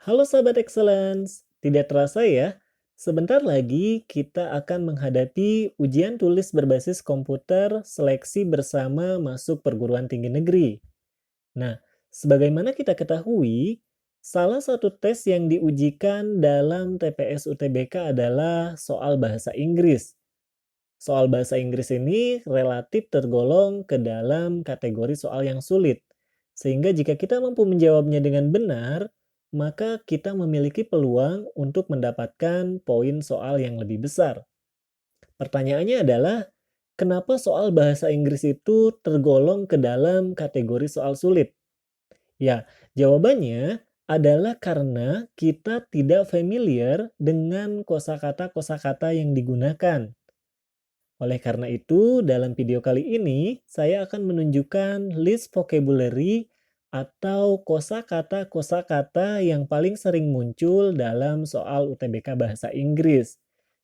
Halo sahabat Excellence, tidak terasa ya, sebentar lagi kita akan menghadapi ujian tulis berbasis komputer seleksi bersama masuk perguruan tinggi negeri. Nah, sebagaimana kita ketahui, salah satu tes yang diujikan dalam TPS UTBK adalah soal bahasa Inggris. Soal bahasa Inggris ini relatif tergolong ke dalam kategori soal yang sulit. Sehingga jika kita mampu menjawabnya dengan benar, maka kita memiliki peluang untuk mendapatkan poin soal yang lebih besar. Pertanyaannya adalah, kenapa soal bahasa Inggris itu tergolong ke dalam kategori soal sulit? Ya, jawabannya adalah karena kita tidak familiar dengan kosakata-kosakata yang digunakan. Oleh karena itu, dalam video kali ini, saya akan menunjukkan list vocabulary atau kosakata-kosakata yang paling sering muncul dalam soal UTBK Bahasa Inggris.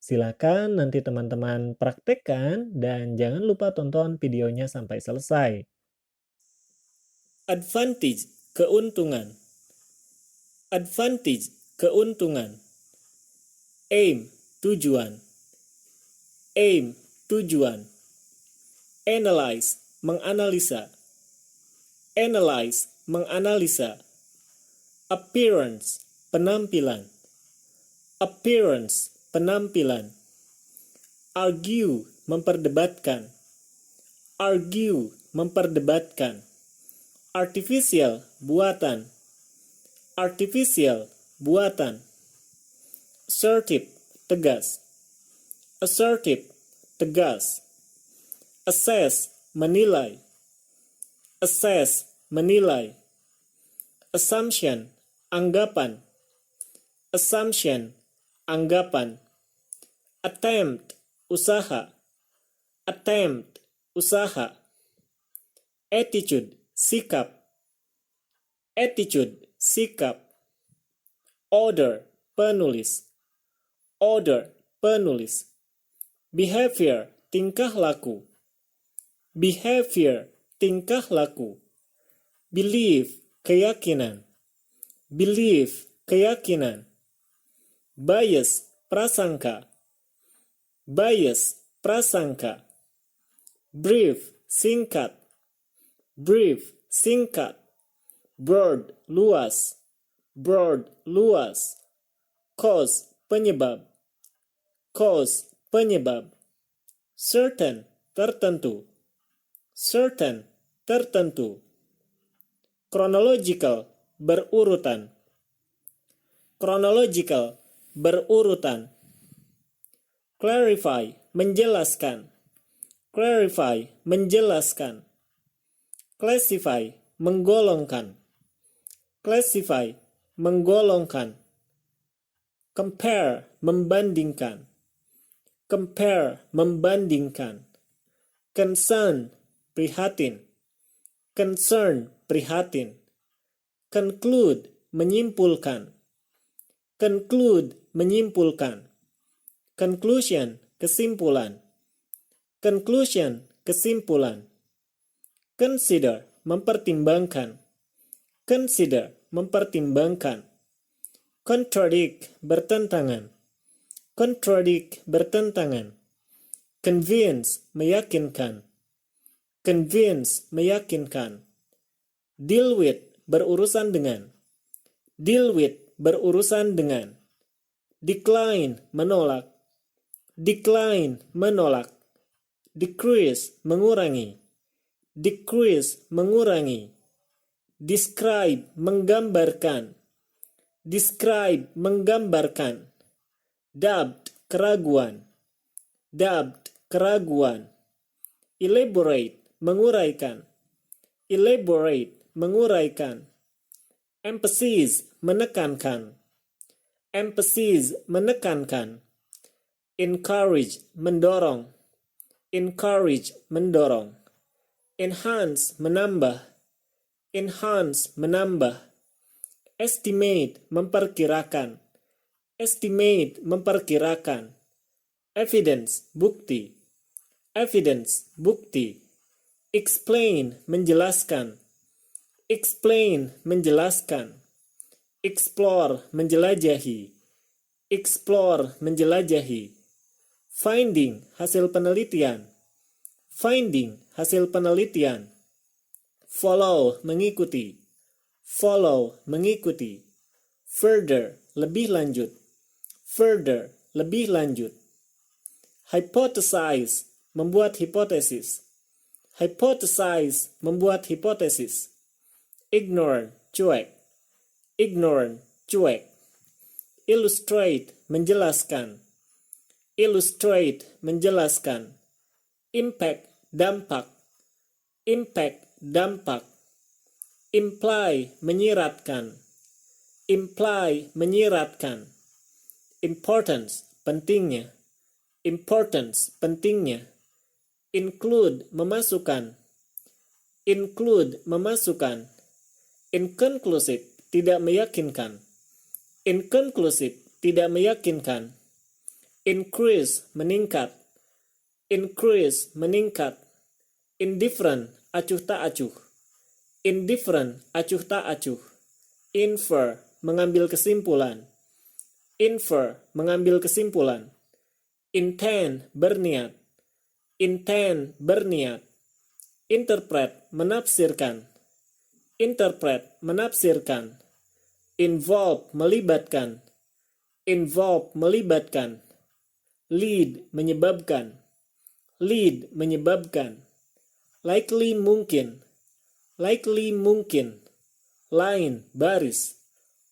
Silakan nanti teman-teman praktekkan dan jangan lupa tonton videonya sampai selesai. Advantage, keuntungan. Advantage, keuntungan. Aim, tujuan. Aim, tujuan. Analyze, menganalisa. Analyze, menganalisa. Appearance, penampilan. Appearance, penampilan. Argue, memperdebatkan. Argue, memperdebatkan. Artificial, buatan. Artificial, buatan. Assertive, tegas. Assertive, tegas. Assess, menilai. Assess, menilai. Assumption, anggapan. Assumption, anggapan. Attempt, usaha. Attempt, usaha. Attitude, sikap. Attitude, sikap. Order, penulis. Order, penulis. Behavior, tingkah laku. Behavior, tingkah laku. Belief, keyakinan. Belief, keyakinan. Bias, prasangka. Bias, prasangka. Brief, singkat. Brief, singkat. Broad, luas. Broad, luas. Cause, penyebab. Cause, penyebab. Certain, tertentu. Certain, tertentu. Chronological, berurutan. Chronological, berurutan. Clarify, menjelaskan. Clarify, menjelaskan. Classify, menggolongkan. Classify, menggolongkan. Compare, membandingkan. Compare, membandingkan. Concern, prihatin. Concern, prihatin. Conclude, menyimpulkan. Conclude, menyimpulkan. Conclusion, kesimpulan. Conclusion, kesimpulan. Consider, mempertimbangkan. Consider, mempertimbangkan. Contradict, bertentangan. Contradict, bertentangan. Convince, meyakinkan. Convince, meyakinkan. Deal with, berurusan dengan. Deal with, berurusan dengan. Decline, menolak. Decline, menolak. Decrease, mengurangi. Decrease, mengurangi. Describe, menggambarkan. Describe, menggambarkan. Doubt, keraguan. Doubt, keraguan. Elaborate, menguraikan. Elaborate, menguraikan. Emphasize, menekankan. Emphasize, menekankan. Encourage, mendorong. Encourage, mendorong. Enhance, menambah. Enhance, menambah. Estimate, memperkirakan. Estimate, memperkirakan. Evidence, bukti. Evidence, bukti. Explain, menjelaskan. Explain, menjelaskan. Explore, menjelajahi. Explore, menjelajahi. Finding, hasil penelitian. Finding, hasil penelitian. Follow, mengikuti. Follow, mengikuti. Further, lebih lanjut. Further, lebih lanjut. Hypothesize, membuat hipotesis. Hypothesize, membuat hipotesis. Ignore, cuek. Ignore, cuek. Illustrate, menjelaskan. Illustrate, menjelaskan. Impact, dampak. Impact, dampak. Imply, menyiratkan. Imply, menyiratkan. Importance, pentingnya. Importance, pentingnya. Include, memasukkan. Include, memasukkan. Inconclusive, tidak meyakinkan. Inconclusive, tidak meyakinkan. Increase, meningkat. Increase, meningkat. Indifferent, acuh tak acuh. Indifferent, acuh tak acuh. Infer, mengambil kesimpulan. Infer, mengambil kesimpulan. Intend, berniat. Intend, berniat. Interpret, menafsirkan. Interpret, menafsirkan. Involve, melibatkan. Involve, melibatkan. Lead, menyebabkan. Lead, menyebabkan. Likely, mungkin. Likely, mungkin. Line, baris.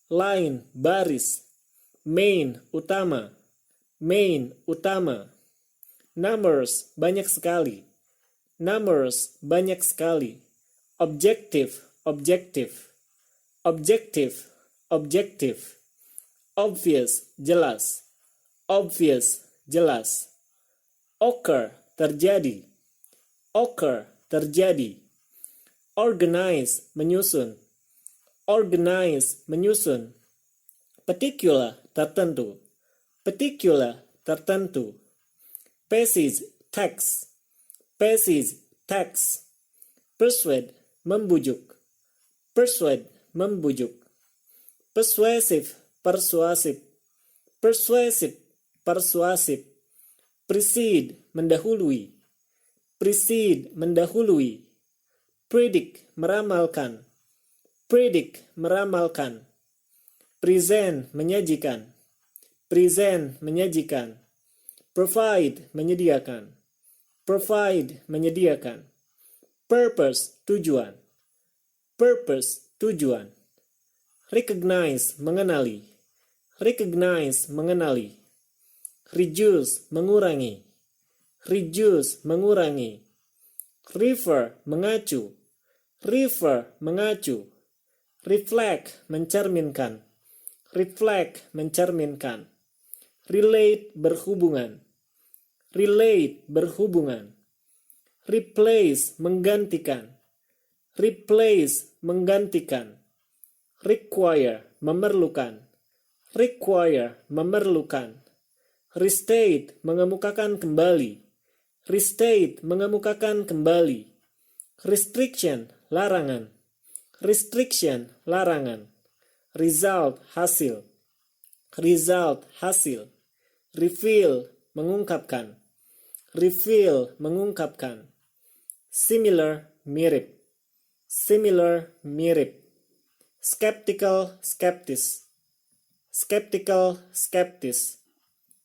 Line, baris. Main, utama. Main, utama. Numbers, banyak sekali. Numbers, banyak sekali. Objective, objektif. Objective, objektif. Obvious, jelas. Obvious, jelas. Occur, terjadi. Occur, terjadi. Organize, menyusun. Organize, menyusun. Particular, tertentu. Particular, tertentu. Passage, text. Passage, text. Persuade, membujuk. Persuade, membujuk. Persuasive, persuasif. Persuasive, persuasif. Precede, mendahului. Precede, mendahului. Predict, meramalkan. Predict, meramalkan. Present, menyajikan. Present, menyajikan. Provide, menyediakan. Provide, menyediakan. Purpose, tujuan. Purpose, tujuan. Recognize, mengenali. Recognize, mengenali. Reduce, mengurangi. Reduce, mengurangi. Refer, mengacu. Refer, mengacu. Reflect, mencerminkan. Reflect, mencerminkan. Relate, berhubungan. Relate, berhubungan. Replace, menggantikan. Replace, menggantikan. Require, memerlukan. Require, memerlukan. Restate, mengemukakan kembali. Restate, mengemukakan kembali. Restriction, larangan. Restriction, larangan. Result, hasil. Result, hasil. Reveal, mengungkapkan. Reveal, mengungkapkan. Similar, mirip. Similar, mirip. Skeptical, skeptis. Skeptical, skeptis.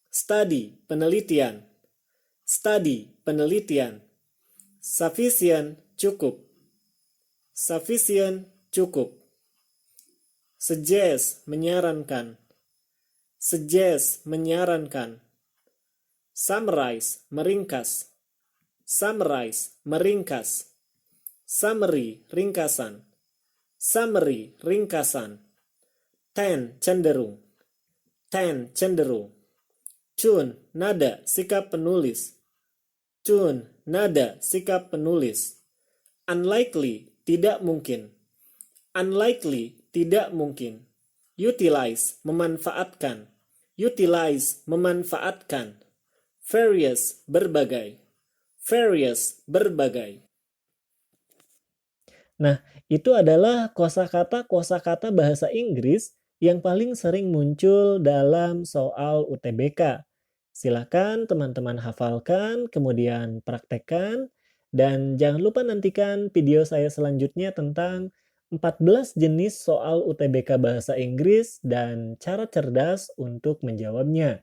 Study, penelitian. Study, penelitian. Sufficient, cukup. Sufficient, cukup. Suggest, menyarankan. Suggest, menyarankan. Summarize, meringkas. Summarize, meringkas. Summary, ringkasan. Summary, ringkasan. Tend, cenderung. Tend, cenderung. Tune, nada, sikap penulis. Tune, nada, sikap penulis. Unlikely, tidak mungkin. Unlikely, tidak mungkin. Utilize, memanfaatkan. Utilize, memanfaatkan. Various, berbagai. Various, berbagai. Nah, itu adalah kosakata bahasa Inggris yang paling sering muncul dalam soal UTBK. Silakan teman-teman hafalkan, kemudian praktekkan, dan jangan lupa nantikan video saya selanjutnya tentang 14 jenis soal UTBK Bahasa Inggris dan cara cerdas untuk menjawabnya.